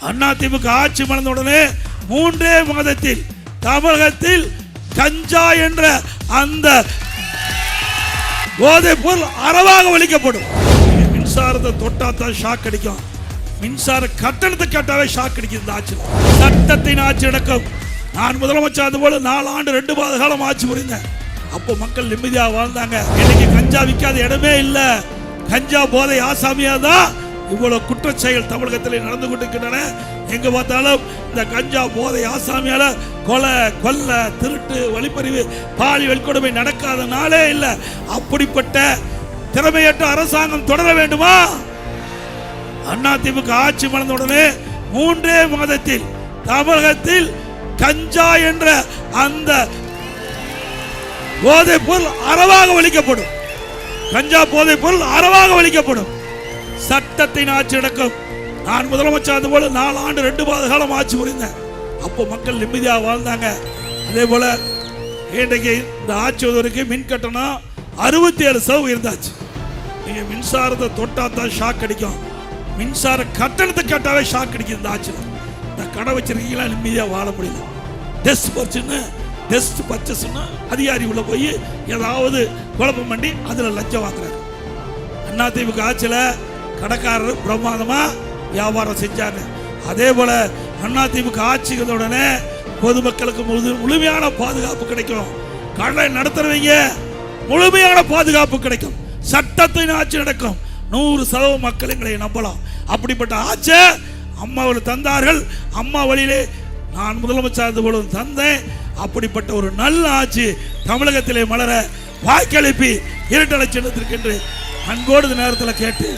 அதிமுக ஆட்சி மலர்ந்த உடனே 3 மாதத்தில் தமிழகத்தில் கஞ்சா என்ற அந்த போதைப் பொருள் அறவாக ஒழிக்கப்படும். மின்சாரத்தை தொட்டாத்தான் ஷாக் அடிக்கும், மின்சார கட்டணத்தை கேட்டாவே ஷாக் அடிக்கும். இந்த ஆட்சி சட்டத்தின் ஆட்சி நடக்கும். நான் முதலமைச்சர் அது போல 4 ஆண்டு 2 மாத காலம் ஆட்சி புரிந்தேன். அப்போ மக்கள் நிம்மதியாக வாழ்ந்தாங்க. இன்னைக்கு கஞ்சா விற்காத இடமே இல்லை. கஞ்சா போதை ஆசாமியா தான் இவ்வளவு குற்ற செயல் தமிழகத்தில் நடந்து கொண்டிருக்கின்றன. எங்க பார்த்தாலும் இந்த கஞ்சா போதை ஆசாமியால கொலை, கொல்ல, திருட்டு, வழிப்பறிவு, பாலியல் வன்கொடுமை நடக்காத நாளே இல்லை. அப்படிப்பட்ட திறமையற்ற அரசாங்கம் தொடர வேண்டுமா? அதிமுக ஆட்சி மலர்ந்த உடனே 3 மாதத்தில் தமிழகத்தில் கஞ்சா என்ற அந்த போதைப் பொருள் அறவாக ஒழிக்கப்படும். கஞ்சா போதைப் பொருள் அறவாக ஒழிக்கப்படும். சட்டத்தின் ஆட்சி நடக்கும். நான் முதலமைச்சர் அது போல 4 ஆண்டு 2 மாத காலம் ஆட்சி புரிந்தேன். அப்போ மக்கள் நிம்மதியாக வாழ்ந்தாங்க. அதே போல இன்றைக்கு இந்த ஆட்சி வரைக்கும் மின் கட்டணம் 67% இருந்தாச்சு. நீங்க மின்சாரத்தை தொட்டாத்தான் ஷாக் அடிக்கும், மின்சார கட்டணத்தை கேட்டாவே ஷாக் அடிக்கும். இந்த ஆட்சியில் இந்த கடை வச்சிருக்கீங்களா நிம்மதியாக வாழ முடியல. டெஸ்ட் பர்ச்சேஸ்னு அதிகாரி உள்ள போய் ஏதாவது குழப்பம் பண்ணி அதில் லஞ்சம் வாங்குறாரு. அதிமுக ஆட்சியில் கடைக்காரர் பிரமாதமா வியாபாரம் செஞ்சாங்க. அதே போல அதிமுக ஆட்சிக்கு உடனே பொதுமக்களுக்கு முழுமையான பாதுகாப்பு கிடைக்கும். கடை நடத்துறவங்க முழுமையான பாதுகாப்பு கிடைக்கும். சட்டத்தின் ஆட்சி நடக்கும். 100% மக்கள் எங்களை நம்பலாம். அப்படிப்பட்ட ஆட்சி அம்மாவில் தந்தார்கள். அம்மா வழியிலே நான் முதலமைச்சர் போல தந்தேன். அப்படிப்பட்ட ஒரு நல்ல ஆட்சி தமிழகத்திலே மலர வாய்க்களிப்பி இரட்டலை சின்னத்திற்கு என்று அன்போடு நேரத்தில் கேட்டு